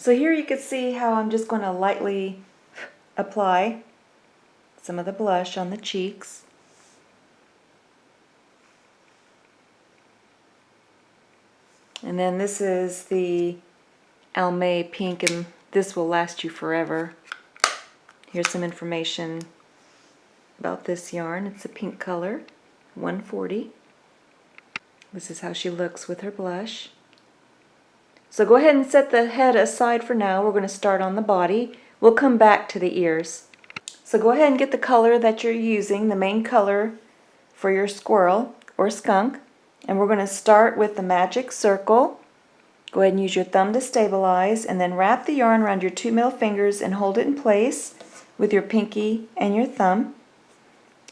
So here you can see how I'm just going to lightly apply some of the blush on the cheeks. And then this is the Almay pink, and this will last you forever. Here's some information about this yarn. It's a pink color, 140. This is how she looks with her blush. So go ahead and set the head aside for now. We're going to start on the body. We'll come back to the ears. So go ahead and get the color that you're using, the main color for your squirrel or skunk. And we're going to start with the magic circle. Go ahead and use your thumb to stabilize, and then wrap the yarn around your 2 middle fingers and hold it in place with your pinky and your thumb.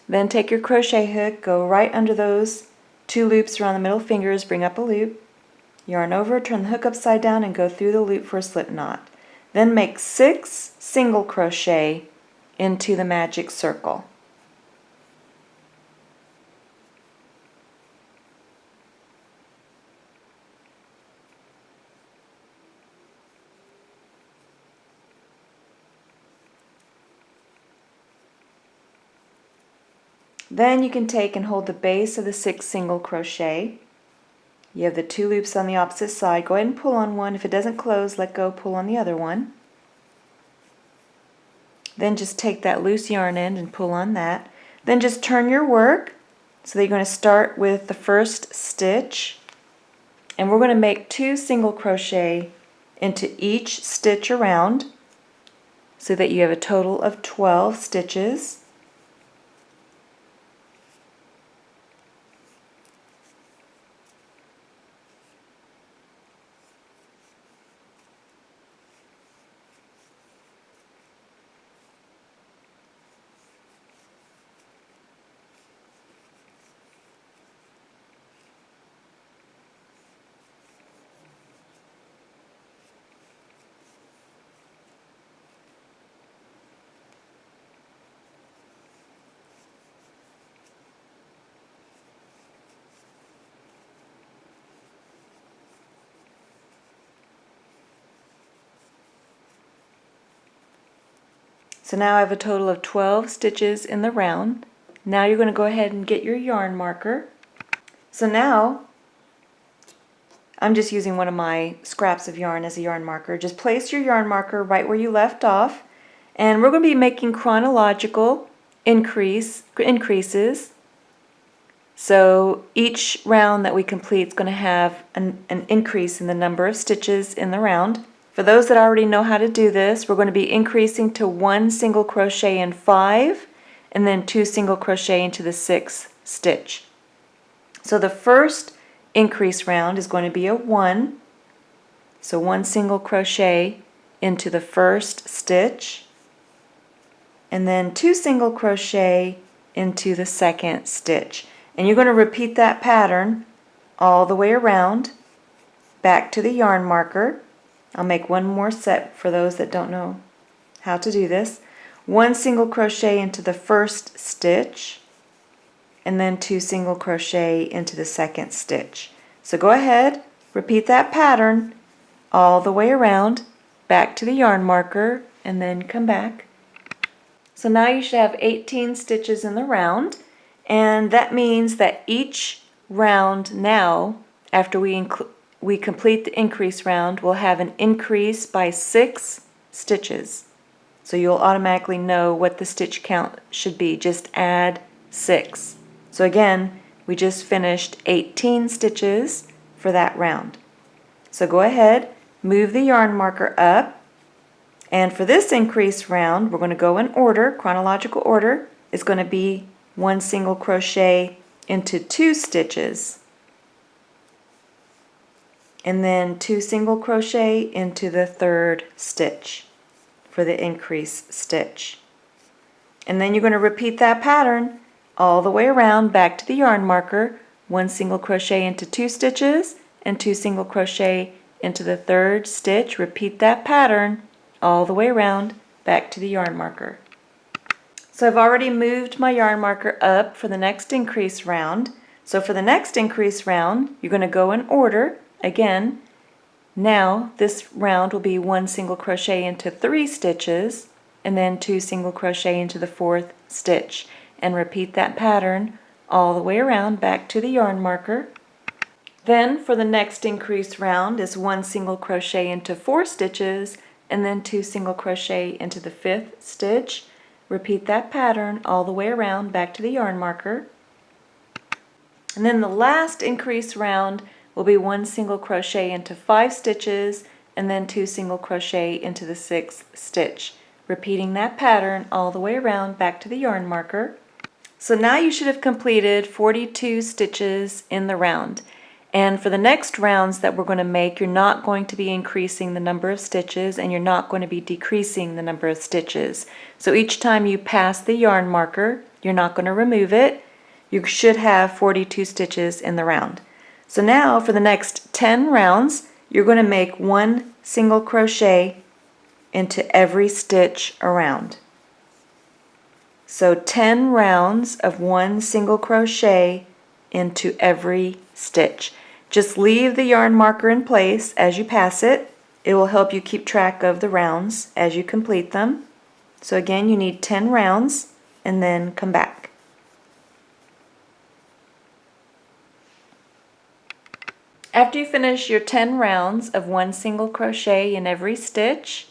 Then take your crochet hook, go right under those 2 loops around the middle fingers, bring up a loop, yarn over, turn the hook upside down, and go through the loop for a slip knot. Then make 6 single crochet into the magic circle. Then you can take and hold the base of the 6 single crochet. You have the 2 loops on the opposite side. Go ahead and pull on one. If it doesn't close, let go, pull on the other one. Then just take that loose yarn end and pull on that. Then just turn your work so that you're going to start with the first stitch. And we're going to make 2 single crochet into each stitch around so that you have a total of 12 stitches. So now I have a total of 12 stitches in the round. Now you're going to go ahead and get your yarn marker. So now I'm just using one of my scraps of yarn as a yarn marker. Just place your yarn marker right where you left off, and we're going to be making chronological increases. So each round that we complete is going to have an increase in the number of stitches in the round. For those that already know how to do this, we're going to be increasing to 1 single crochet in 5 and then 2 single crochet into the 6th stitch. So the first increase round is going to be a 1. So 1 single crochet into the first stitch and then 2 single crochet into the 2nd stitch. And you're going to repeat that pattern all the way around back to the yarn marker. I'll make one more set for those that don't know how to do this. 1 single crochet into the first stitch and then 2 single crochet into the 2nd stitch. So go ahead, repeat that pattern all the way around back to the yarn marker and then come back. So now you should have 18 stitches in the round, and that means that each round now, after we complete the increase round, will have an increase by 6 stitches. So you'll automatically know what the stitch count should be. Just add 6. So again, we just finished 18 stitches for that round. So go ahead, move the yarn marker up, and for this increase round, we're going to go in order, chronological order. It's going to be 1 single crochet into 2 stitches, and then 2 single crochet into the 3rd stitch for the increase stitch. And then you're going to repeat that pattern all the way around back to the yarn marker, 1 single crochet into 2 stitches and 2 single crochet into the 3rd stitch. Repeat that pattern all the way around back to the yarn marker. So I've already moved my yarn marker up for the next increase round. So for the next increase round, you're going to go in order. Again, Now this round will be 1 single crochet into 3 stitches and then 2 single crochet into the 4th stitch, and repeat that pattern all the way around back to the yarn marker. Then for the next increase round is 1 single crochet into 4 stitches and then 2 single crochet into the 5th stitch. Repeat that pattern all the way around back to the yarn marker. And then the last increase round will be 1 single crochet into 5 stitches and then 2 single crochet into the 6th stitch. Repeating that pattern all the way around back to the yarn marker. So now you should have completed 42 stitches in the round. And for the next rounds that we're going to make, you're not going to be increasing the number of stitches and you're not going to be decreasing the number of stitches. So each time you pass the yarn marker, you're not going to remove it. You should have 42 stitches in the round. So now for the next 10 rounds, you're going to make 1 single crochet into every stitch around. So 10 rounds of 1 single crochet into every stitch. Just leave the yarn marker in place as you pass it. It will help you keep track of the rounds as you complete them. So again, you need 10 rounds and then come back. After you finish your 10 rounds of 1 single crochet in every stitch,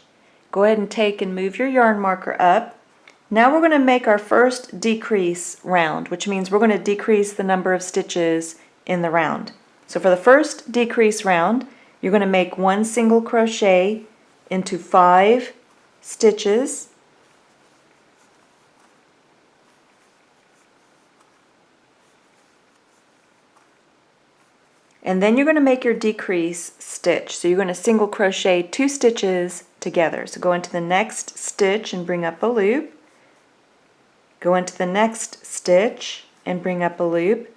go ahead and take and move your yarn marker up. Now we're going to make our first decrease round, which means we're going to decrease the number of stitches in the round. So for the first decrease round, you're going to make 1 single crochet into 5 stitches. And then you're going to make your decrease stitch. So you're going to single crochet 2 stitches together. So go into the next stitch and bring up a loop. Go into the next stitch and bring up a loop.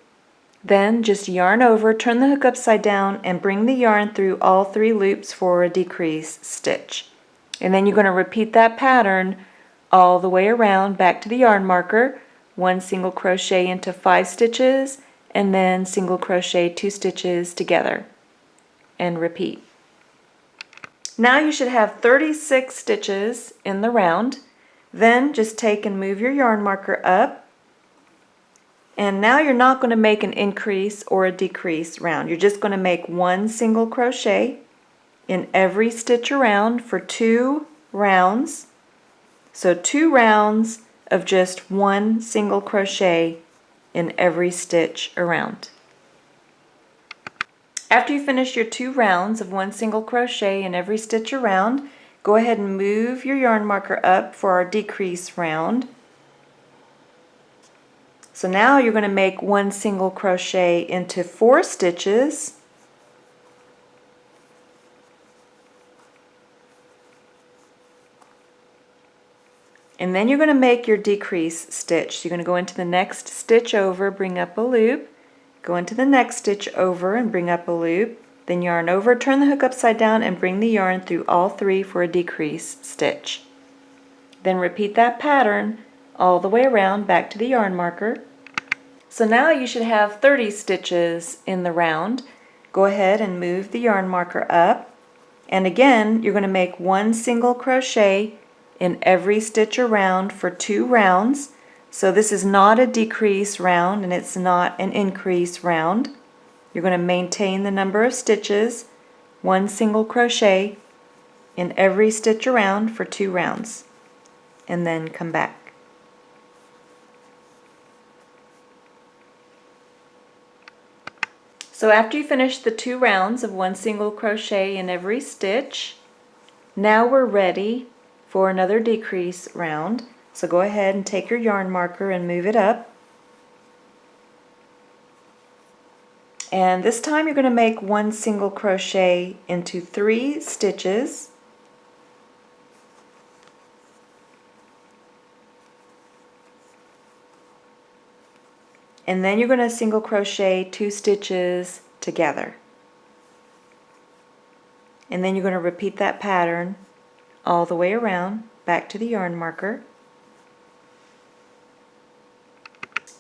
Then just yarn over, turn the hook upside down, and bring the yarn through all 3 loops for a decrease stitch. And then you're going to repeat that pattern all the way around back to the yarn marker. 1 single crochet into 5 stitches and then single crochet 2 stitches together and repeat. Now you should have 36 stitches in the round. Then just take and move your yarn marker up, and now you're not going to make an increase or a decrease round. You're just going to make 1 single crochet in every stitch around for 2 rounds. So 2 rounds of just 1 single crochet in every stitch around. After you finish your 2 rounds of 1 single crochet in every stitch around, go ahead and move your yarn marker up for our decrease round. So now you're going to make 1 single crochet into 4 stitches. And then you're going to make your decrease stitch. So you're going to go into the next stitch over, bring up a loop, go into the next stitch over and bring up a loop, then yarn over, turn the hook upside down and bring the yarn through all 3 for a decrease stitch. Then repeat that pattern all the way around back to the yarn marker. So now you should have 30 stitches in the round. Go ahead and move the yarn marker up, and again you're going to make 1 single crochet in every stitch around for 2 rounds. So this is not a decrease round and it's not an increase round. You're going to maintain the number of stitches, 1 single crochet in every stitch around for 2 rounds, and then come back. So after you finish the 2 rounds of 1 single crochet in every stitch, now we're ready for another decrease round. So go ahead and take your yarn marker and move it up. And this time you're going to make 1 single crochet into 3 stitches. And then you're going to single crochet 2 stitches together. And then you're going to repeat that pattern all the way around back to the yarn marker.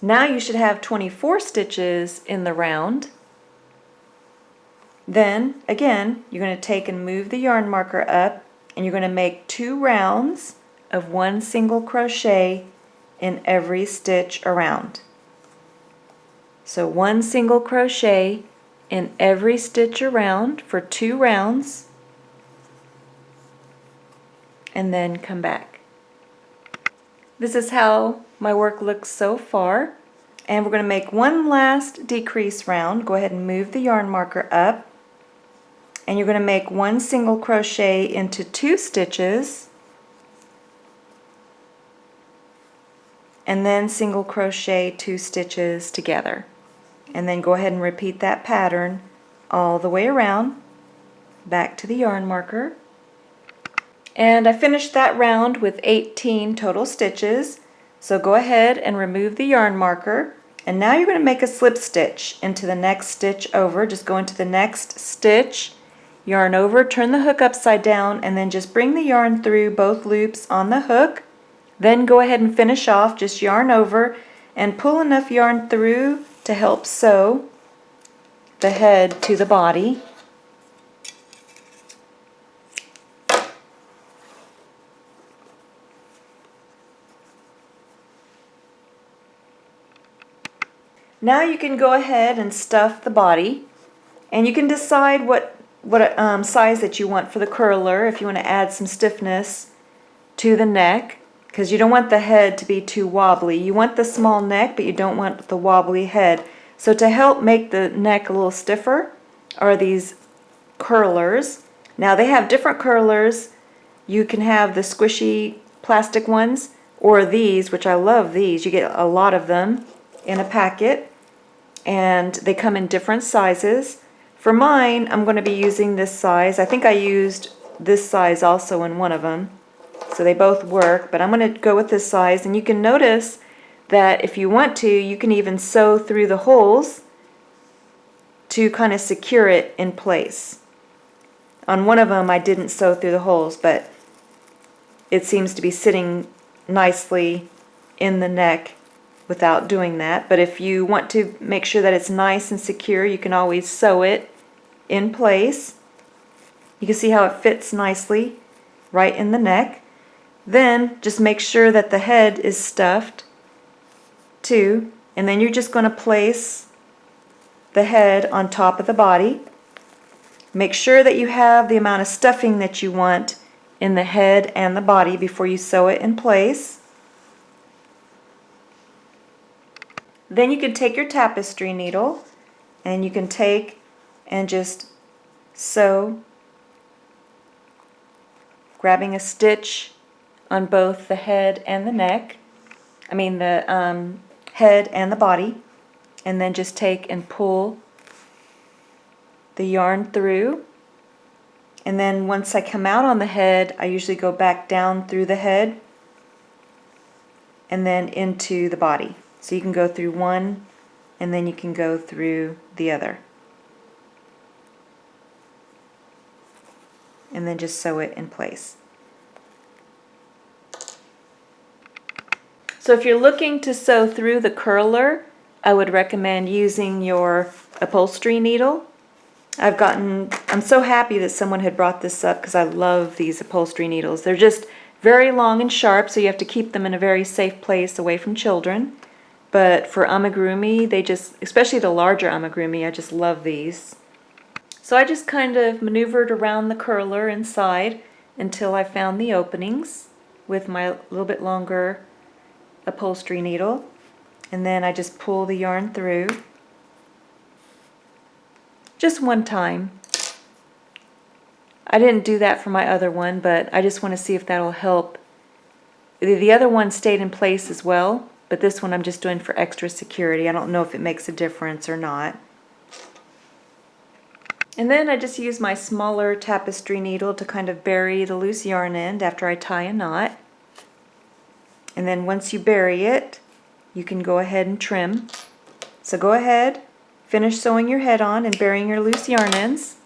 Now you should have 24 stitches in the round. Then again, you're going to take and move the yarn marker up, and you're going to make 2 rounds of 1 single crochet in every stitch around. So 1 single crochet in every stitch around for 2 rounds, and then come back. This is how my work looks so far, and we're going to make one last decrease round. Go ahead and move the yarn marker up, and you're going to make 1 single crochet into 2 stitches, and then single crochet 2 stitches together. And then go ahead and repeat that pattern all the way around, back to the yarn marker. And I finished that round with 18 total stitches. So go ahead and remove the yarn marker, and now you're going to make a slip stitch into the next stitch over. Just go into the next stitch, yarn over, turn the hook upside down, and then just bring the yarn through both loops on the hook. Then go ahead and finish off, just yarn over and pull enough yarn through to help sew the head to the body. Now you can go ahead and stuff the body, and you can decide what size that you want for the curler. If you want to add some stiffness to the neck, because you don't want the head to be too wobbly. You want the small neck, but you don't want the wobbly head. So to help make the neck a little stiffer are these curlers. Now they have different curlers. You can have the squishy plastic ones, or these, which I love these. You get a lot of them in a packet, and they come in different sizes. For mine, I'm going to be using this size. I think I used this size also in one of them, so they both work, but I'm going to go with this size. And you can notice that if you want to, you can even sew through the holes to kind of secure it in place. On one of them I didn't sew through the holes, but it seems to be sitting nicely in the neck without doing that. But if you want to make sure that it's nice and secure, you can always sew it in place. You can see how it fits nicely right in the neck. Then just make sure that the head is stuffed too, and then you're just going to place the head on top of the body. Make sure that you have the amount of stuffing that you want in the head and the body before you sew it in place. Then you can take your tapestry needle and you can take and just sew, grabbing a stitch on both the head and the neck, the head and the body, and then just take and pull the yarn through. And then once I come out on the head, I usually go back down through the head and then into the body. So you can go through one and then you can go through the other. And then just sew it in place. So if you're looking to sew through the curler, I would recommend using your upholstery needle. I'm so happy that someone had brought this up because I love these upholstery needles. They're just very long and sharp, so you have to keep them in a very safe place away from children. But for amigurumi, especially the larger amigurumi, I just love these. So I just kind of maneuvered around the curler inside until I found the openings with my little bit longer upholstery needle, and then I just pull the yarn through just one time. I didn't do that for my other one, but I just want to see if that'll help. The other one stayed in place as well, but this one I'm just doing for extra security. I don't know if it makes a difference or not. And then I just use my smaller tapestry needle to kind of bury the loose yarn end after I tie a knot. And then once you bury it, you can go ahead and trim. So go ahead, finish sewing your head on and burying your loose yarn ends.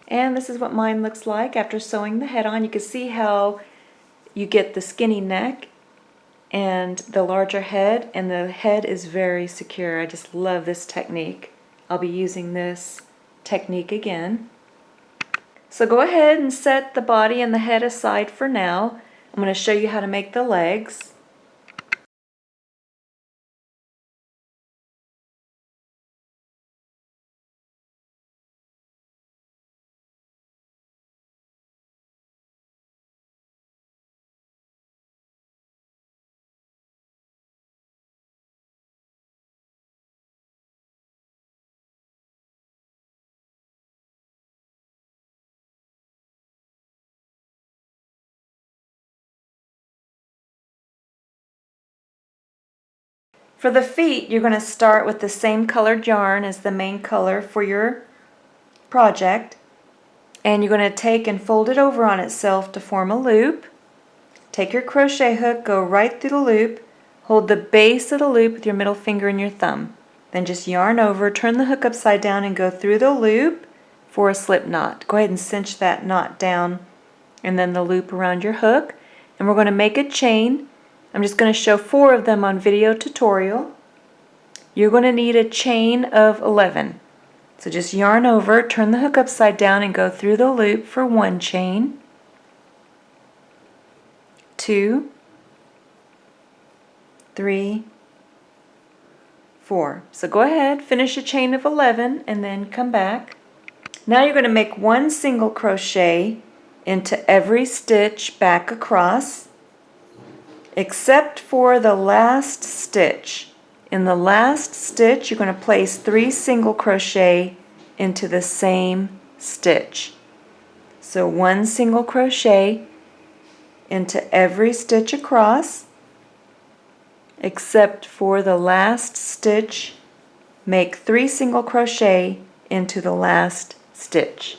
And this is what mine looks like after sewing the head on. You can see how you get the skinny neck and the larger head, and the head is very secure. I just love this technique. I'll be using this technique again. So go ahead and set the body and the head aside for now. I'm going to show you how to make the legs. For the feet, you're going to start with the same colored yarn as the main color for your project. And you're going to take and fold it over on itself to form a loop. Take your crochet hook, go right through the loop, hold the base of the loop with your middle finger and your thumb. Then just yarn over, turn the hook upside down and go through the loop for a slip knot. Go ahead and cinch that knot down and then the loop around your hook. And we're going to make a chain. I'm just going to show 4 of them on video tutorial. You're going to need a chain of 11. So just yarn over, turn the hook upside down and go through the loop for 1 chain, 2, 3, 4. So go ahead, finish a chain of 11 and then come back. Now you're going to make 1 single crochet into every stitch back across, except for the last stitch. In the last stitch, you're going to place 3 single crochet into the same stitch. So 1 single crochet into every stitch across, except for the last stitch. Make 3 single crochet into the last stitch.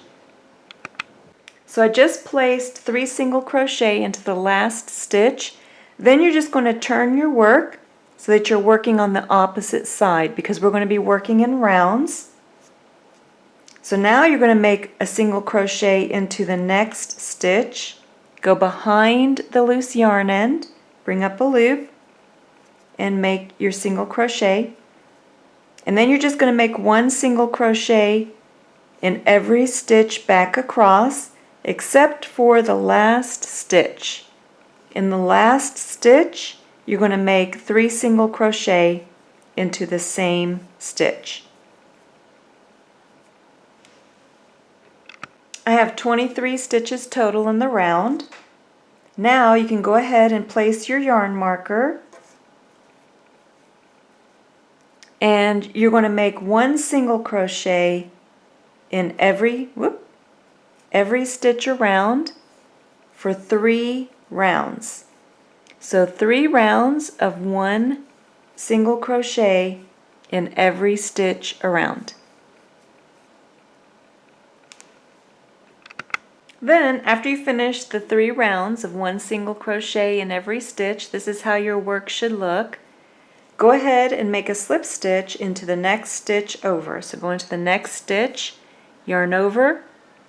So I just placed 3 single crochet into the last stitch. Then you're just going to turn your work so that you're working on the opposite side, because we're going to be working in rounds. So now you're going to make a single crochet into the next stitch, go behind the loose yarn end, bring up a loop, and make your single crochet. And then you're just going to make 1 single crochet in every stitch back across, except for the last stitch. In the last stitch, you're going to make 3 single crochet into the same stitch. I have 23 stitches total in the round. Now you can go ahead and place your yarn marker, and you're going to make 1 single crochet in every stitch around for 3 rounds. So 3 rounds of 1 single crochet in every stitch around. Then, after you finish the 3 rounds of 1 single crochet in every stitch, this is how your work should look. Go ahead and make a slip stitch into the next stitch over. So go into the next stitch, yarn over,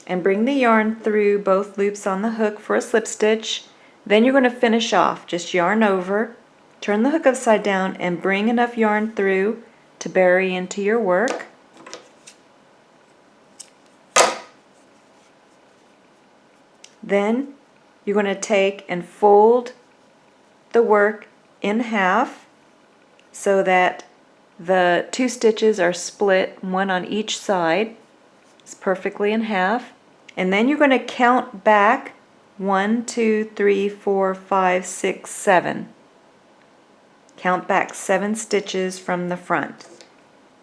and bring the yarn through both loops on the hook for a slip stitch. Then you're going to finish off. Just yarn over, turn the hook upside down, and bring enough yarn through to bury into your work. Then you're going to take and fold the work in half so that the 2 stitches are split, 1 on each side. It's perfectly in half. And then you're going to count back 1, 2, 3, 4, 5, 6, 7. Count back 7 stitches from the front.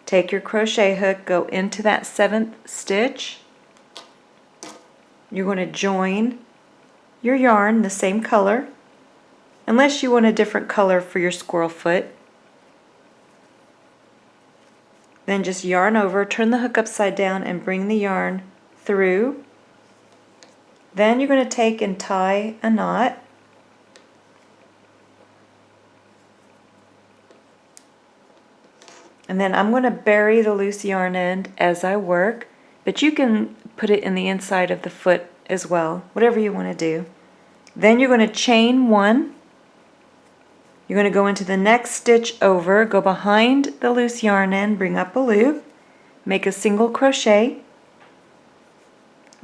Take your crochet hook, go into that 7th stitch. You're going to join your yarn the same color, unless you want a different color for your squirrel foot. Then just yarn over, turn the hook upside down, and bring the yarn through. Then you're going to take and tie a knot. And then I'm going to bury the loose yarn end as I work, but you can put it in the inside of the foot as well, whatever you want to do. Then you're going to chain 1. You're going to go into the next stitch over, go behind the loose yarn end, bring up a loop, make a single crochet,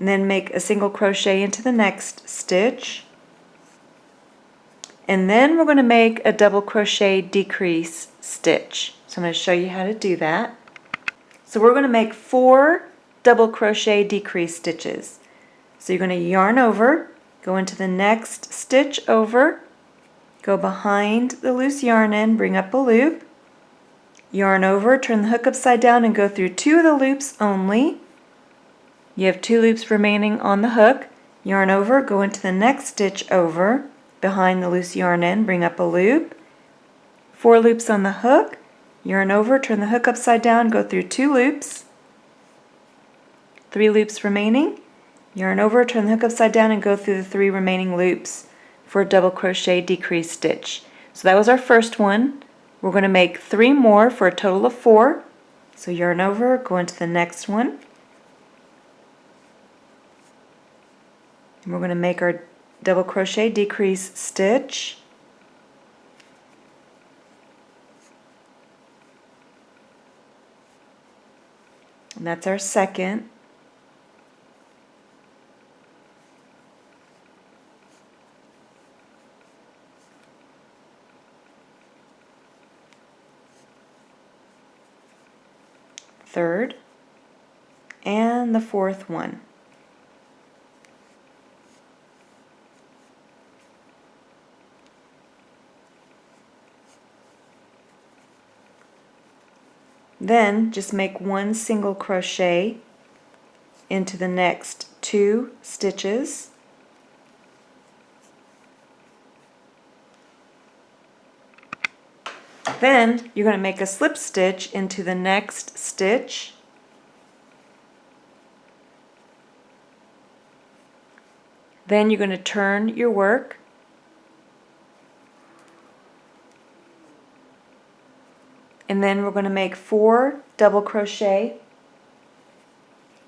and then make a single crochet into the next stitch. And then we're going to make a double crochet decrease stitch. So I'm going to show you how to do that. So we're going to make 4 double crochet decrease stitches. So you're going to yarn over, go into the next stitch over, go behind the loose yarn end, bring up a loop, yarn over, turn the hook upside down and go through 2 of the loops only. You have 2 loops remaining on the hook, yarn over, go into the next stitch over, behind the loose yarn end, bring up a loop, 4 loops on the hook, yarn over, turn the hook upside down, go through 2 loops, 3 loops remaining, yarn over, turn the hook upside down and go through the 3 remaining loops for a double crochet decrease stitch. So that was our first one. We're going to make 3 more for a total of 4. So yarn over, go into the next one. And we're going to make our double crochet decrease stitch. And that's our second. Third, and the fourth one. Then just make 1 single crochet into the next 2 stitches. Then you're going to make a slip stitch into the next stitch. Then you're going to turn your work. And then we're going to make 4 double crochet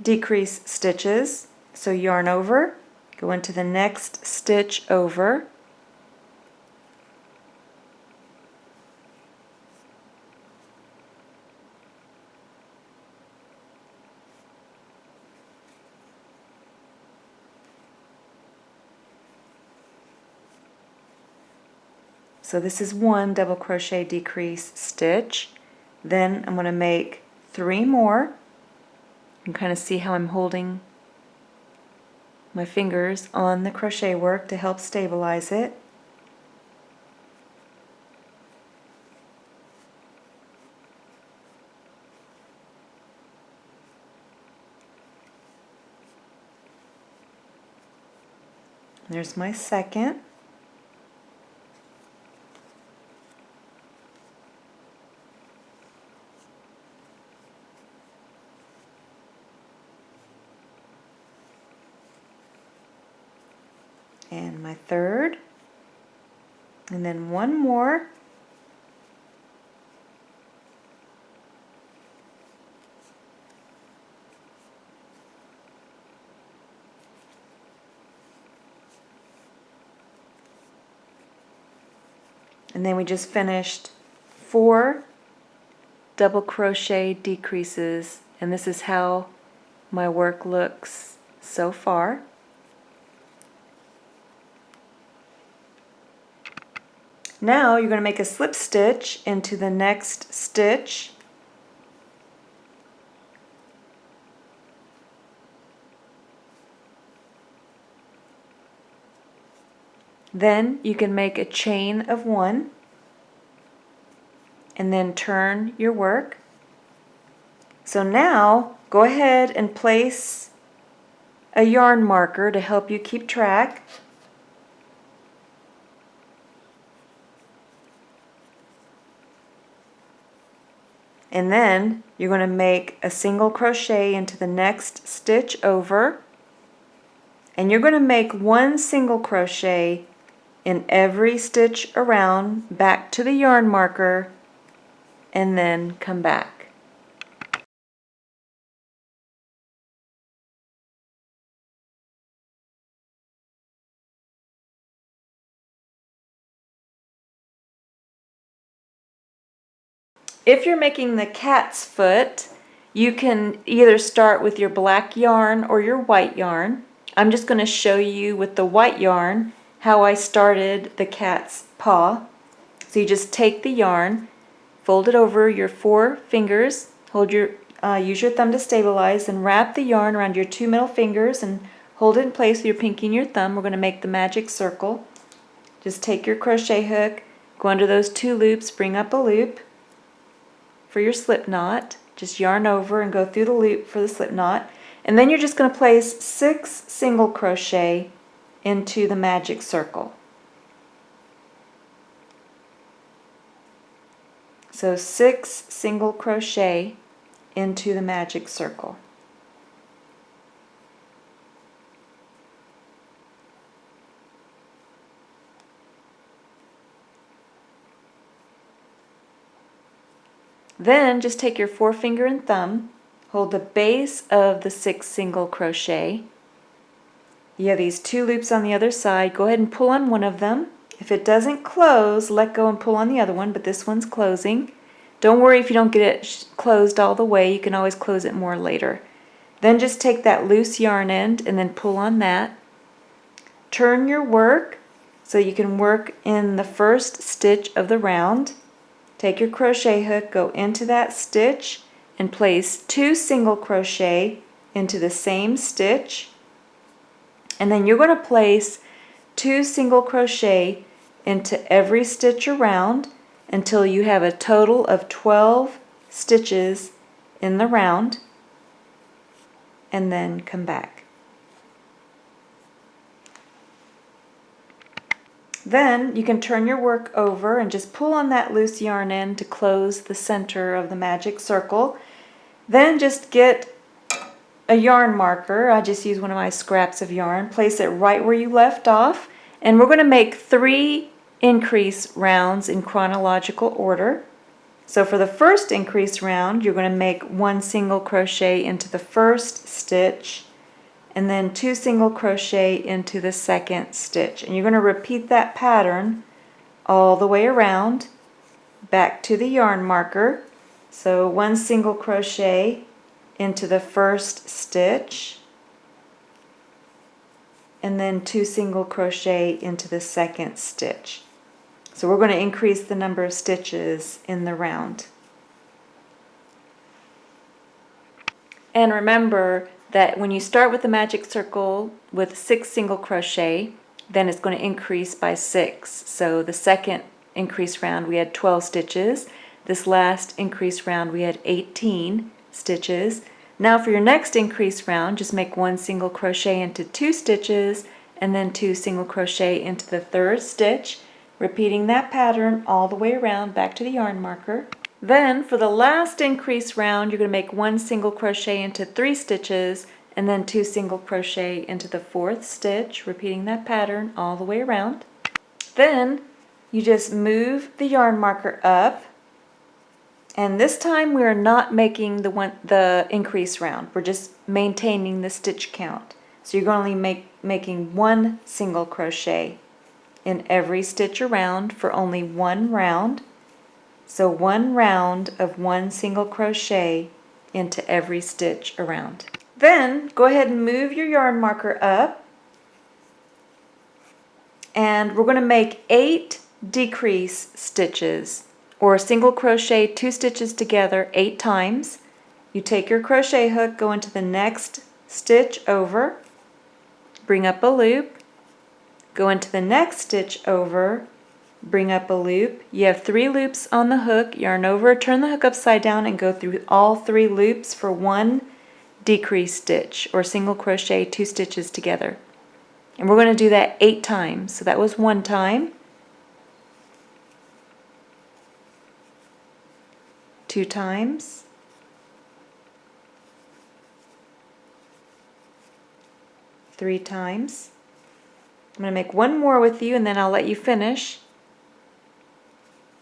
decrease stitches. So yarn over, go into the next stitch over, so this is 1 double crochet decrease stitch. Then I'm going to make 3 more. You can kind of see how I'm holding my fingers on the crochet work to help stabilize it. There's my second. And my third, and then 1 more, and then we just finished 4 double crochet decreases, and this is how my work looks so far. Now you're going to make a slip stitch into the next stitch. Then you can make a chain of 1 and then turn your work. So now go ahead and place a yarn marker to help you keep track. And then you're going to make a single crochet into the next stitch over, and you're going to make 1 single crochet in every stitch around back to the yarn marker, and then come back. If you're making the cat's foot, You can either start with your black yarn or your white yarn. I'm just going to show you with the white yarn how I started the cat's paw. So you just take the yarn, fold it over your 4 fingers, use your thumb to stabilize, and wrap the yarn around your 2 middle fingers and hold it in place with your pinky and your thumb. We're going to make the magic circle. Just take your crochet hook, go under those 2 loops, bring up a loop for your slip knot. Just yarn over and go through the loop for the slip knot. And then you're just going to place 6 single crochet into the magic circle. So 6 single crochet into the magic circle. Then just take your forefinger and thumb, hold the base of the 6 single crochet. You have these 2 loops on the other side. Go ahead and pull on one of them. If it doesn't close, let go and pull on the other one, but this one's closing. Don't worry if you don't get it closed all the way. You can always close it more later. Then just take that loose yarn end and then pull on that. Turn your work so you can work in the first stitch of the round. Take your crochet hook, go into that stitch, and place 2 single crochet into the same stitch. And then you're going to place 2 single crochet into every stitch around until you have a total of 12 stitches in the round, and then come back. Then you can turn your work over and just pull on that loose yarn end to close the center of the magic circle. Then just get a yarn marker. I just use one of my scraps of yarn. Place it right where you left off, and we're going to make 3 increase rounds in chronological order. So for the first increase round, you're going to make 1 single crochet into the first stitch, and then 2 single crochet into the second stitch. And you're going to repeat that pattern all the way around back to the yarn marker. So 1 single crochet into the first stitch, and then 2 single crochet into the second stitch. So we're going to increase the number of stitches in the round. And remember that when you start with the magic circle with 6 single crochet, then it's going to increase by 6. So the second increase round we had 12 stitches. This last increase round we had 18 stitches. Now for your next increase round, just make 1 single crochet into 2 stitches and then 2 single crochet into the third stitch, repeating that pattern all the way around back to the yarn marker. Then for the last increase round, you're going to make 1 single crochet into 3 stitches and then 2 single crochet into the fourth stitch, repeating that pattern all the way around. Then you just move the yarn marker up, and this time we are not making the increase round. We're just maintaining the stitch count. So you're going to only making 1 single crochet in every stitch around for only 1 round. So 1 round of 1 single crochet into every stitch around. Then go ahead and move your yarn marker up, and we're going to make 8 decrease stitches, or single crochet 2 stitches together 8 times. You take your crochet hook, go into the next stitch over, bring up a loop, go into the next stitch over, bring up a loop. You have 3 loops on the hook, yarn over, turn the hook upside down, and go through all 3 loops for 1 decrease stitch, or single crochet 2 stitches together. And we're going to do that 8 times. So that was 1 time, 2 times, 3 times. I'm going to make 1 more with you, and then I'll let you finish.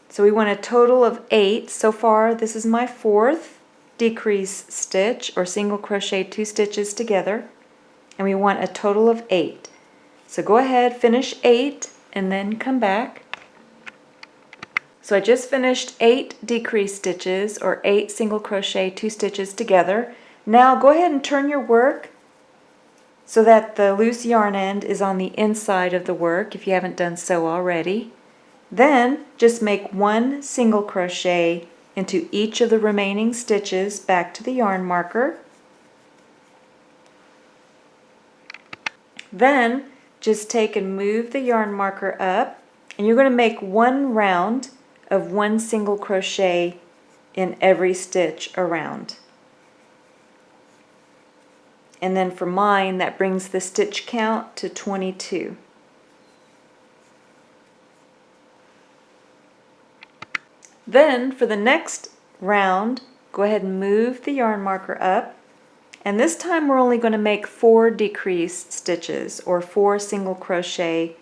So we want a total of 8. So far, this is my 4th decrease stitch, or single crochet 2 stitches together, and we want a total of 8. So go ahead, finish 8, and then come back. So I just finished 8 decrease stitches, or 8 single crochet 2 stitches together. Now go ahead and turn your work so that the loose yarn end is on the inside of the work if you haven't done so already. Then just make 1 single crochet into each of the remaining stitches back to the yarn marker. Then just take and move the yarn marker up, and you're going to make 1 round of 1 single crochet in every stitch around. And then for mine, that brings the stitch count to 22. Then for the next round, go ahead and move the yarn marker up, and this time we're only going to make 4 decreased stitches, or 4 single crochet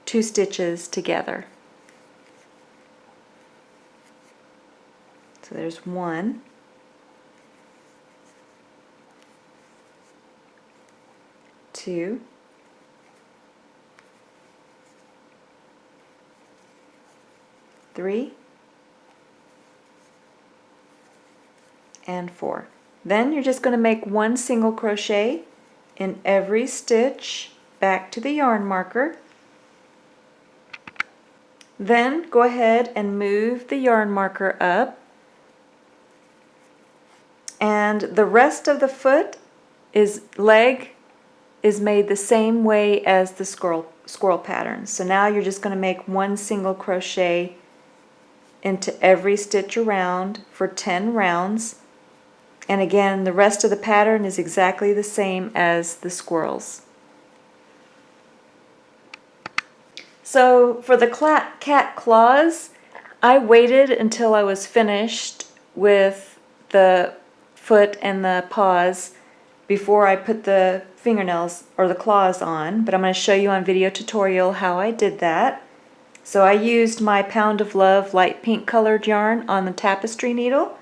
2 stitches together. So there's 1, 2, 3, and 4. Then you're just going to make 1 single crochet in every stitch back to the yarn marker. Then go ahead and move the yarn marker up, and the rest of the leg is made the same way as the squirrel pattern. So now you're just going to make 1 single crochet into every stitch around for 10 rounds. And again, the rest of the pattern is exactly the same as the squirrels. So for the cat claws, I waited until I was finished with the foot and the paws before I put the fingernails or the claws on, but I'm going to show you on video tutorial how I did that. So I used my Pound of Love light pink colored yarn on the tapestry needle,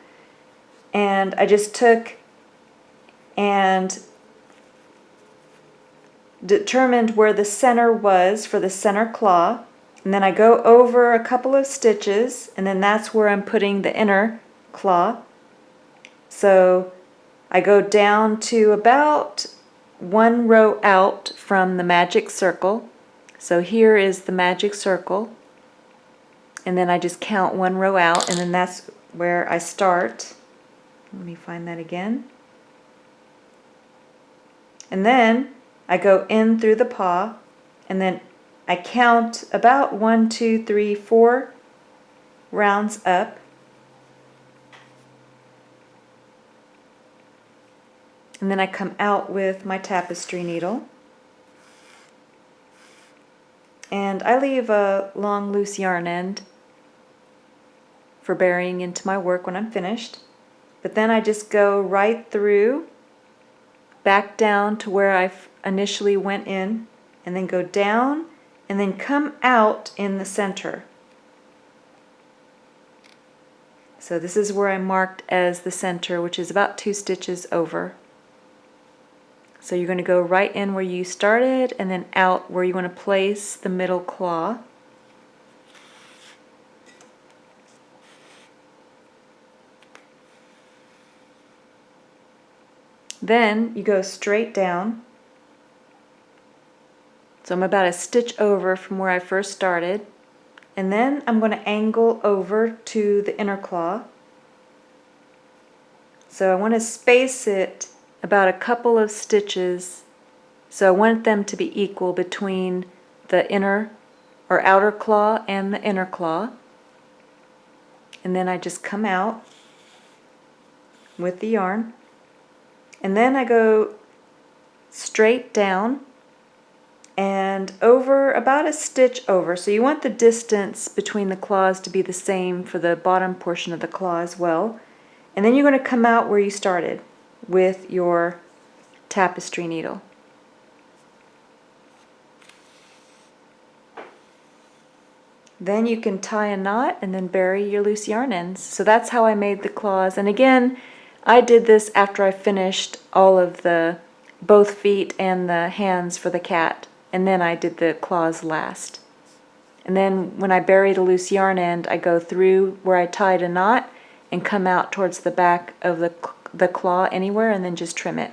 and I just took and determined where the center was for the center claw, and then I go over a couple of stitches, and then that's where I'm putting the inner claw. So I go down to about 1 row out from the magic circle. So here is the magic circle, and then I just count 1 row out, and then that's where I start. Let me find that again. And then I go in through the paw, and then I count about 1, 2, 3, 4 rounds up. And then I come out with my tapestry needle. And I leave a long loose yarn end for burying into my work when I'm finished. But then I just go right through, back down to where I initially went in, and then go down, and then come out in the center. So this is where I marked as the center, which is about 2 stitches over. So you're going to go right in where you started, and then out where you want to place the middle claw. Then you go straight down. So I'm about a stitch over from where I first started, and then I'm going to angle over to the inner claw. So I want to space it about a couple of stitches, so I want them to be equal between the inner or outer claw and the inner claw. And then I just come out with the yarn, and then I go straight down and over about a stitch over. So you want the distance between the claws to be the same for the bottom portion of the claw as well. And then you're going to come out where you started with your tapestry needle. Then you can tie a knot and then bury your loose yarn ends. So that's how I made the claws. And again, I did this after I finished all of both feet and the hands for the cat, and then I did the claws last. And then when I bury the loose yarn end, I go through where I tied a knot and come out towards the back of the claw anywhere, and then just trim it.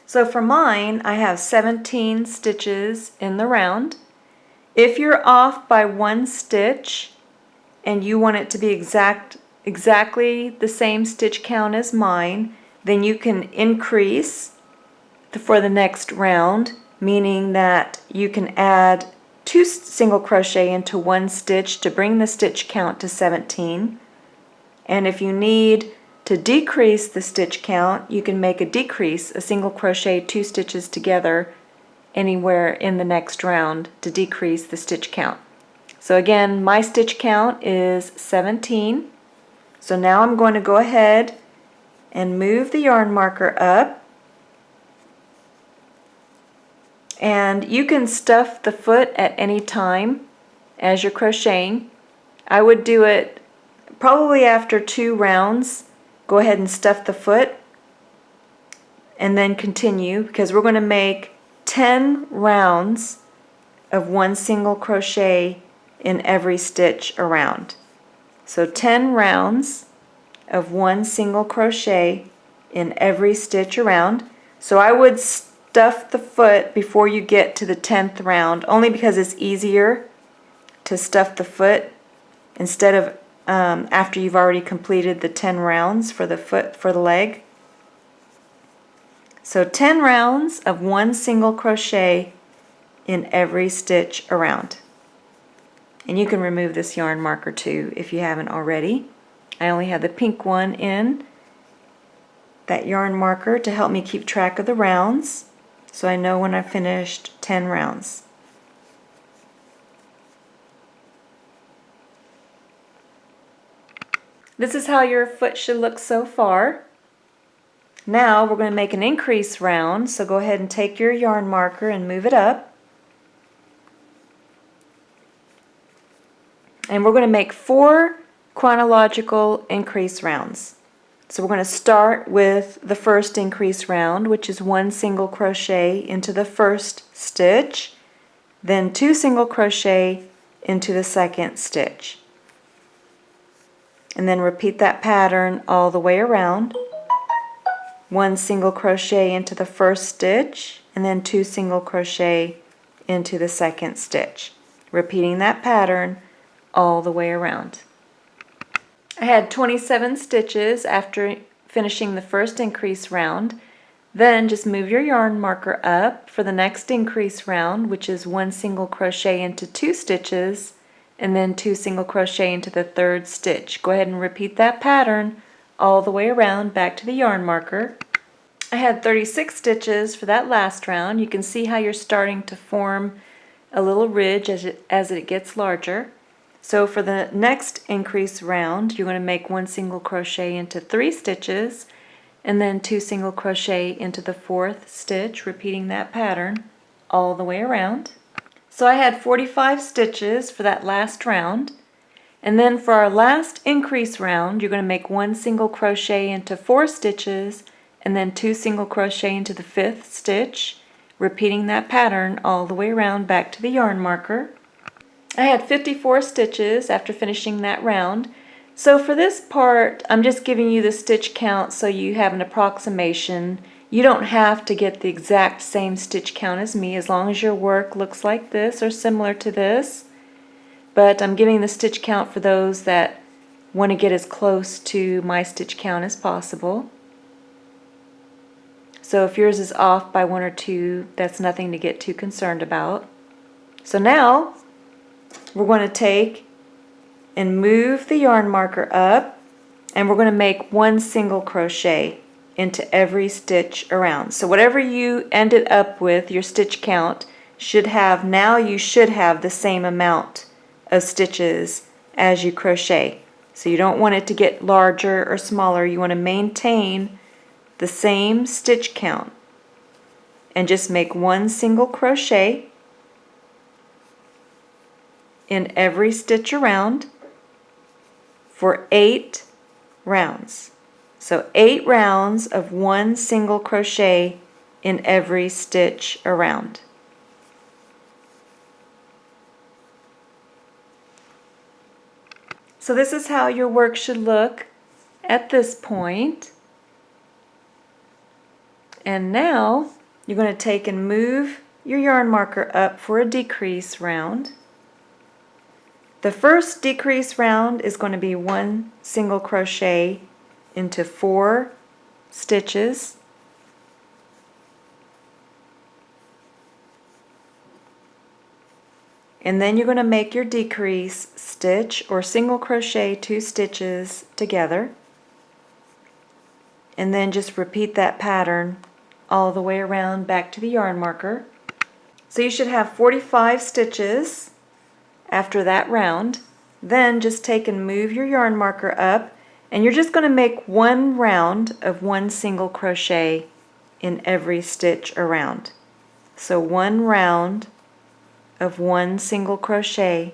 So for mine, I have 17 stitches in the round. If you're off by 1 stitch and you want it to be exactly the same stitch count as mine, then you can increase for the next round, meaning that you can add 2 single crochet into 1 stitch to bring the stitch count to 17. And if you need to decrease the stitch count, you can make a decrease, a single crochet 2 stitches together anywhere in the next round to decrease the stitch count. So again, my stitch count is 17. So now I'm going to go ahead and move the yarn marker up. And you can stuff the foot at any time as you're crocheting. I would do it probably after 2 rounds. Go ahead and stuff the foot and then continue, because we're going to make 10 rounds of 1 single crochet in every stitch around. So 10 rounds of 1 single crochet in every stitch around. So I would stuff the foot before you get to the 10th round, only because it's easier to stuff the foot instead of after you've already completed the 10 rounds for the foot, for the leg. So 10 rounds of 1 single crochet in every stitch around. And you can remove this yarn marker too if you haven't already. I only have the pink one in, that yarn marker, to help me keep track of the rounds, so I know when I've finished 10 rounds. This is how your foot should look so far. Now we're going to make an increase round, so go ahead and take your yarn marker and move it up. And we're going to make 4 chronological increase rounds. So we're going to start with the first increase round, which is 1 single crochet into the first stitch, then 2 single crochet into the second stitch. And then repeat that pattern all the way around. 1 single crochet into the first stitch, and then 2 single crochet into the second stitch. Repeating that pattern all the way around. I had 27 stitches after finishing the first increase round. Then just move your yarn marker up for the next increase round, which is 1 single crochet into 2 stitches, and then 2 single crochet into the third stitch. Go ahead and repeat that pattern all the way around back to the yarn marker. I had 36 stitches for that last round. You can see how you're starting to form a little ridge as it gets larger. So for the next increase round, you're going to make 1 single crochet into 3 stitches, and then 2 single crochet into the fourth stitch, repeating that pattern all the way around. So I had 45 stitches for that last round. And then for our last increase round, you're going to make 1 single crochet into 4 stitches, and then 2 single crochet into the fifth stitch, repeating that pattern all the way around back to the yarn marker. I had 54 stitches after finishing that round. So for this part, I'm just giving you the stitch count so you have an approximation. You don't have to get the exact same stitch count as me, as long as your work looks like this or similar to this. But I'm giving the stitch count for those that want to get as close to my stitch count as possible. So if yours is off by 1 or 2, that's nothing to get too concerned about. So now we're going to take and move the yarn marker up, and we're going to make 1 single crochet into every stitch around. So whatever you ended up with, your stitch count should have, now you should have the same amount of stitches as you crochet. So you don't want it to get larger or smaller. You want to maintain the same stitch count and just make 1 single crochet in every stitch around for 8 rounds. So 8 rounds of 1 single crochet in every stitch around. So this is how your work should look at this point. And now you're going to take and move your yarn marker up for a decrease round. The first decrease round is going to be 1 single crochet into 4 stitches. And then you're going to make your decrease stitch or single crochet 2 stitches together. And then just repeat that pattern all the way around back to the yarn marker. So you should have 45 stitches after that round. Then just take and move your yarn marker up, and you're just going to make 1 round of 1 single crochet in every stitch around. So 1 round of 1 single crochet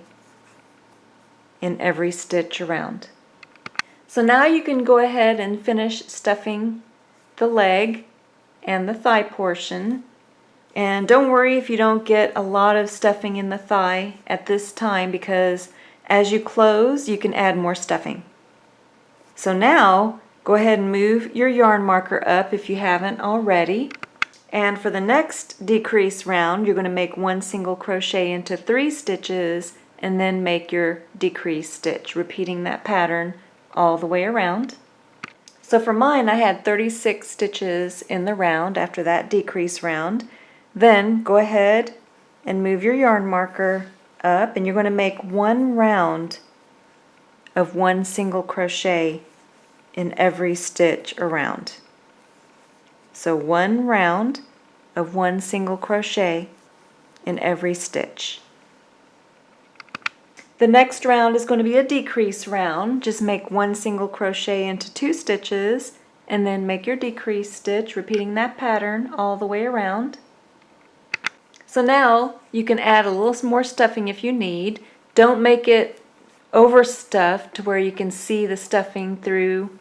in every stitch around. So now you can go ahead and finish stuffing the leg and the thigh portion. And don't worry if you don't get a lot of stuffing in the thigh at this time, because as you close you can add more stuffing. So now go ahead and move your yarn marker up if you haven't already. And for the next decrease round, you're going to make 1 single crochet into 3 stitches and then make your decrease stitch, repeating that pattern all the way around. So for mine, I had 36 stitches in the round after that decrease round. Then go ahead and move your yarn marker up, and you're going to make 1 round of 1 single crochet in every stitch around. So 1 round of 1 single crochet in every stitch. The next round is going to be a decrease round. Just make 1 single crochet into 2 stitches and then make your decrease stitch, repeating that pattern all the way around. So now you can add a little more stuffing if you need. Don't make it overstuffed to where you can see the stuffing through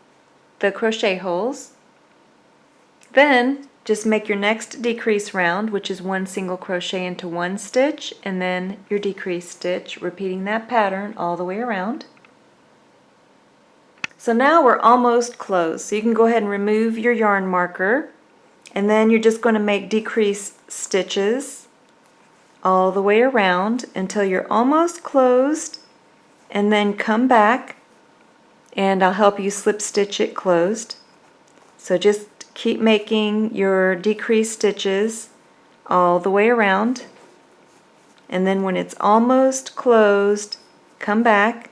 the crochet holes. Then just make your next decrease round, which is 1 single crochet into 1 stitch and then your decrease stitch, repeating that pattern all the way around. So now we're almost closed. So you can go ahead and remove your yarn marker, and then you're just going to make decrease stitches all the way around until you're almost closed, and then come back and I'll help you slip stitch it closed. So just keep making your decrease stitches all the way around, and then when it's almost closed, come back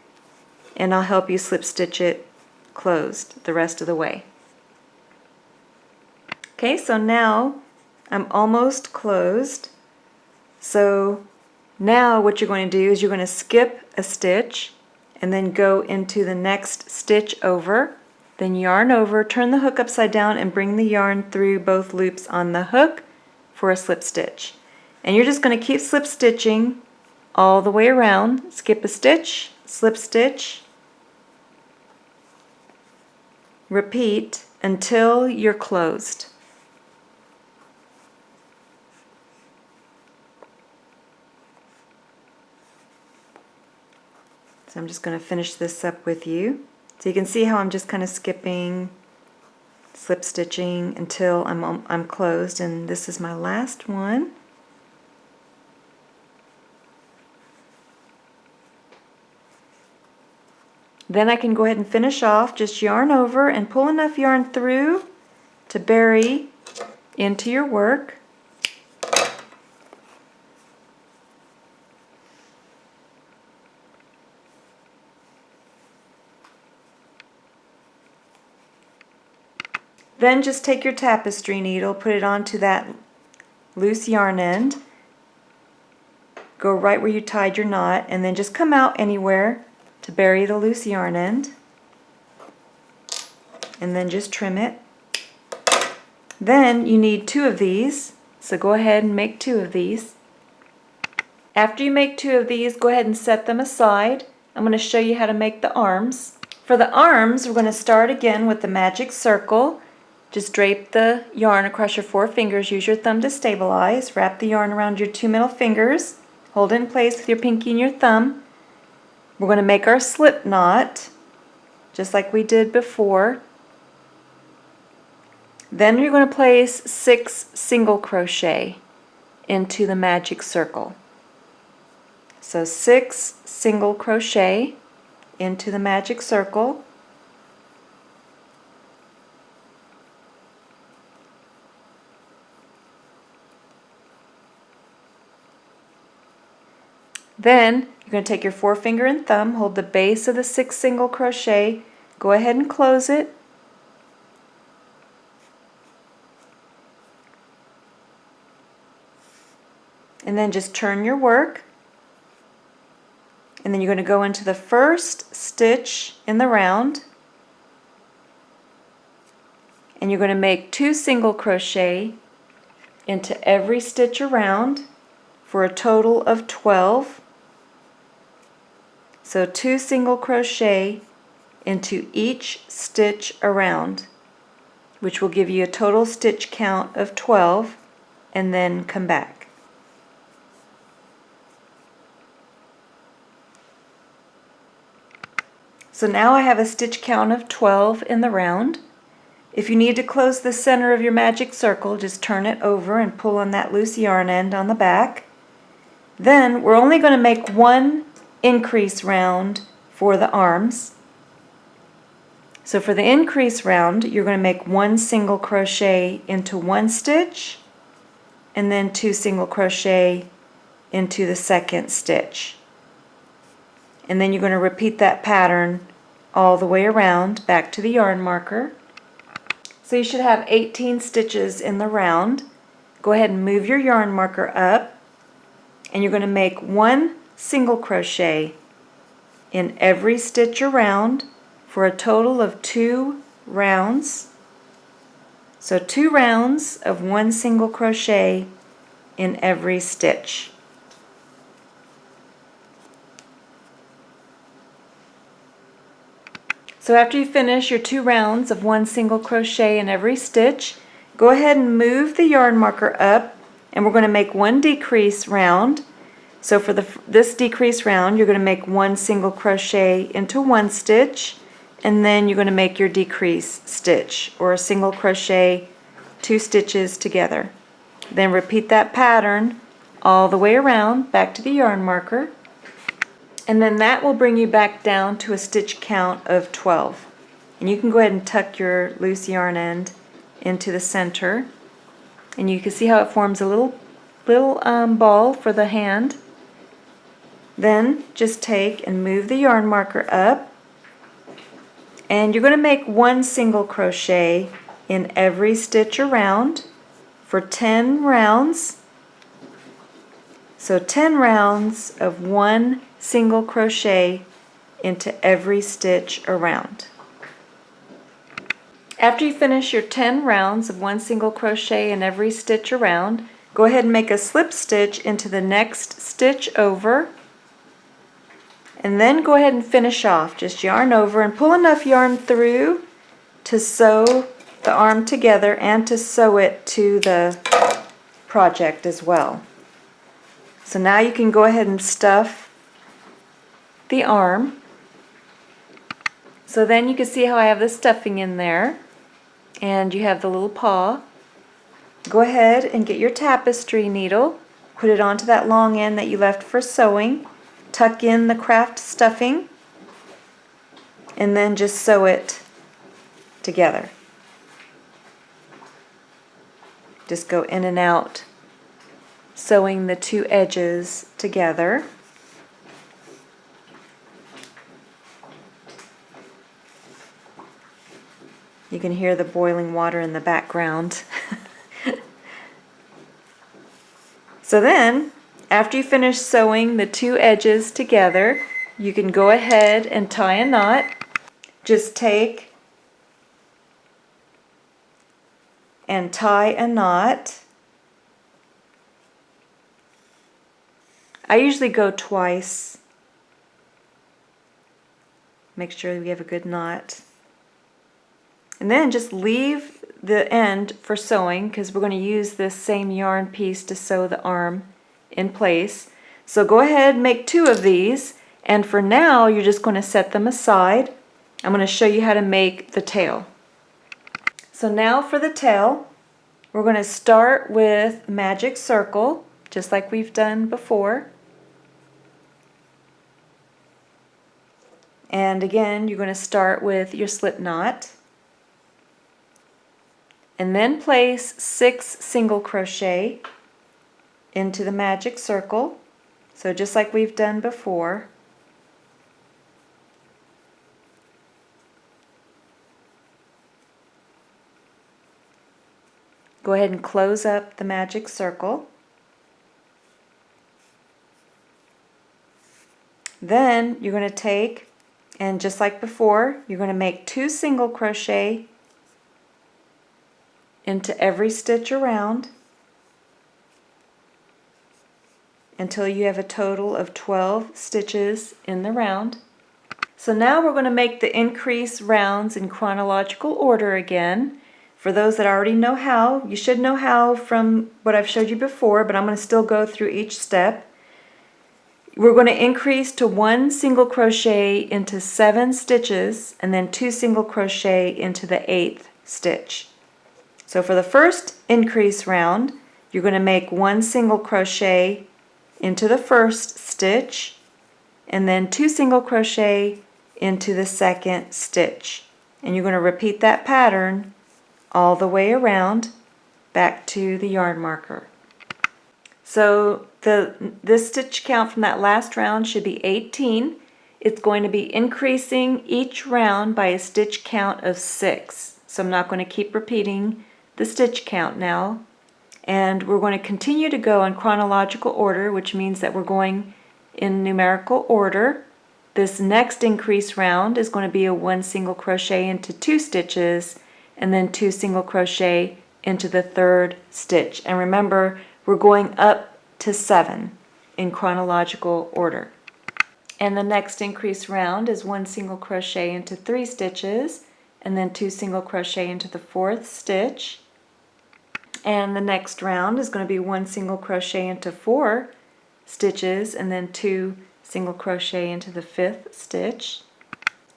and I'll help you slip stitch it closed the rest of the way. Okay, so now I'm almost closed. So now what you're going to do is you're going to skip a stitch and then go into the next stitch over, then yarn over, turn the hook upside down and bring the yarn through both loops on the hook for a slip stitch. And you're just going to keep slip stitching all the way around. Skip a stitch, slip stitch, repeat until you're closed. So I'm just going to finish this up with you. So you can see how I'm just kind of skipping, slip stitching until I'm closed, and this is my last one. Then I can go ahead and finish off, just yarn over and pull enough yarn through to bury into your work. Then just take your tapestry needle, put it onto that loose yarn end, go right where you tied your knot, and then just come out anywhere to bury the loose yarn end, and then just trim it. Then you need 2 of these, so go ahead and make 2 of these. After you make 2 of these, go ahead and set them aside. I'm going to show you how to make the arms. For the arms, we're going to start again with the magic circle. Just drape the yarn across your 4 fingers. Use your thumb to stabilize. Wrap the yarn around your 2 middle fingers. Hold it in place with your pinky and your thumb. We're going to make our slip knot, just like we did before. Then you're going to place 6 single crochet into the magic circle. So 6 single crochet into the magic circle. Then you're going to take your forefinger and thumb, hold the base of the 6 single crochet, go ahead and close it. And then just turn your work. And then you're going to go into the first stitch in the round. And you're going to make 2 single crochet into every stitch around for a total of 12. So 2 single crochet into each stitch around, which will give you a total stitch count of 12, and then come back. So now I have a stitch count of 12 in the round. If you need to close the center of your magic circle, just turn it over and pull on that loose yarn end on the back. Then we're only going to make 1 increase round for the arms. So for the increase round, you're going to make 1 single crochet into 1 stitch and then 2 single crochet into the second stitch. And then you're going to repeat that pattern all the way around back to the yarn marker. So you should have 18 stitches in the round. Go ahead and move your yarn marker up, and you're going to make 1 single crochet in every stitch around for a total of 2 rounds. So 2 rounds of 1 single crochet in every stitch. So after you finish your 2 rounds of 1 single crochet in every stitch, go ahead and move the yarn marker up, and we're going to make 1 decrease round. So for this decrease round, you're going to make 1 single crochet into 1 stitch, and then you're going to make your decrease stitch, or a single crochet 2 stitches together. Then repeat that pattern all the way around back to the yarn marker, and then that will bring you back down to a stitch count of 12. And you can go ahead and tuck your loose yarn end into the center, and you can see how it forms a little ball for the hand. Then just take and move the yarn marker up, and you're going to make 1 single crochet in every stitch around for 10 rounds. So 10 rounds of 1 single crochet into every stitch around. After you finish your 10 rounds of 1 single crochet in every stitch around, go ahead and make a slip stitch into the next stitch over, and then go ahead and finish off. Just yarn over and pull enough yarn through to sew the arm together and to sew it to the project as well. So now you can go ahead and stuff the arm. So then you can see how I have the stuffing in there, and you have the little paw. Go ahead and get your tapestry needle, put it onto that long end that you left for sewing, tuck in the craft stuffing, and then just sew it together. Just go in and out, sewing the 2 edges together. You can hear the boiling water in the background. So then, after you finish sewing the 2 edges together, you can go ahead and tie a knot. Just take and tie a knot I usually go twice. Make sure we have a good knot. And then just leave the end for sewing because we're going to use this same yarn piece to sew the arm in place. So go ahead and make 2 of these, and for now you're just going to set them aside. I'm going to show you how to make the tail. So now for the tail, we're going to start with magic circle, just like we've done before. And again, you're going to start with your slip knot. And then place 6 single crochet into the magic circle. So just like we've done before. Go ahead and close up the magic circle. Then you're going to take, and just like before, you're going to make 2 single crochet into every stitch around until you have a total of 12 stitches in the round. So now we're going to make the increase rounds in chronological order again. For those that already know how, you should know how from what I've showed you before, but I'm going to still go through each step. We're going to increase to 1 single crochet into 7 stitches and then 2 single crochet into the 8th stitch. So for the first increase round, you're going to make 1 single crochet into the first stitch and then 2 single crochet into the second stitch. And you're going to repeat that pattern all the way around back to the yarn marker. So this stitch count from that last round should be 18. It's going to be increasing each round by a stitch count of 6. So I'm not going to keep repeating the stitch count now. And we're going to continue to go in chronological order, which means that we're going in numerical order. This next increase round is going to be a 1 single crochet into 2 stitches and then 2 single crochet into the 3rd stitch. And remember, we're going up to 7 in chronological order. And the next increase round is 1 single crochet into 3 stitches and then 2 single crochet into the 4th stitch. And the next round is going to be 1 single crochet into 4 stitches and then 2 single crochet into the 5th stitch.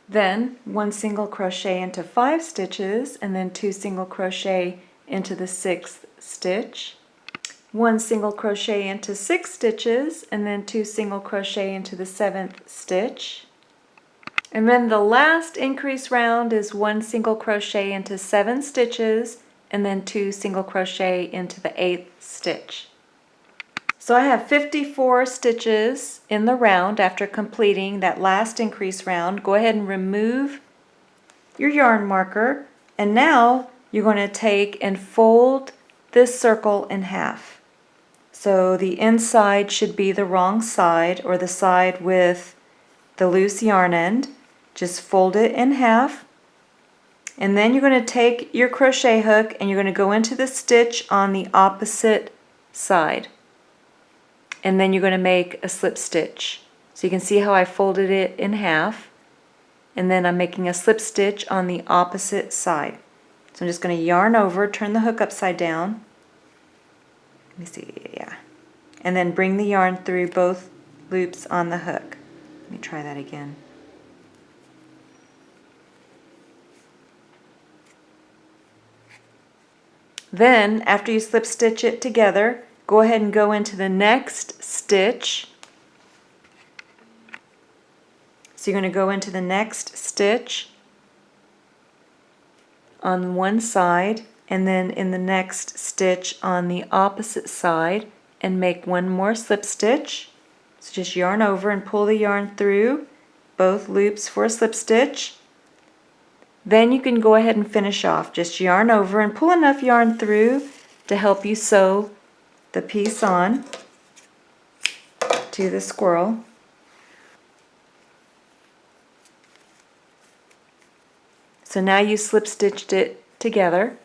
Then 1 single crochet into 5 stitches and then 2 single crochet into the 6th stitch. 1 single crochet into 6 stitches and then 2 single crochet into the 7th stitch. And then the last increase round is 1 single crochet into 7 stitches and then 2 single crochet into the 8th stitch. So I have 54 stitches in the round after completing that last increase round. Go ahead and remove your yarn marker, and now you're going to take and fold this circle in half. So the inside should be the wrong side, or the side with the loose yarn end. Just fold it in half. And then you're going to take your crochet hook and you're going to go into the stitch on the opposite side. And then you're going to make a slip stitch. So you can see how I folded it in half. And then I'm making a slip stitch on the opposite side. So I'm just going to yarn over, turn the hook upside down. Let me see, yeah. And then bring the yarn through both loops on the hook. Let me try that again. Then, after you slip stitch it together, go ahead and go into the next stitch. So you're going to go into the next stitch on one side, and then in the next stitch on the opposite side, and make one more slip stitch. So just yarn over and pull the yarn through both loops for a slip stitch. Then you can go ahead and finish off. Just yarn over and pull enough yarn through to help you sew the piece on to the squirrel. So now you slip stitched it together.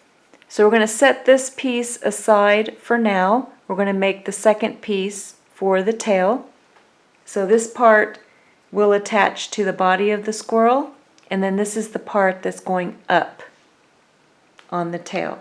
So we're going to set this piece aside for now. We're going to make the second piece for the tail. So this part will attach to the body of the squirrel, and then this is the part that's going up on the tail.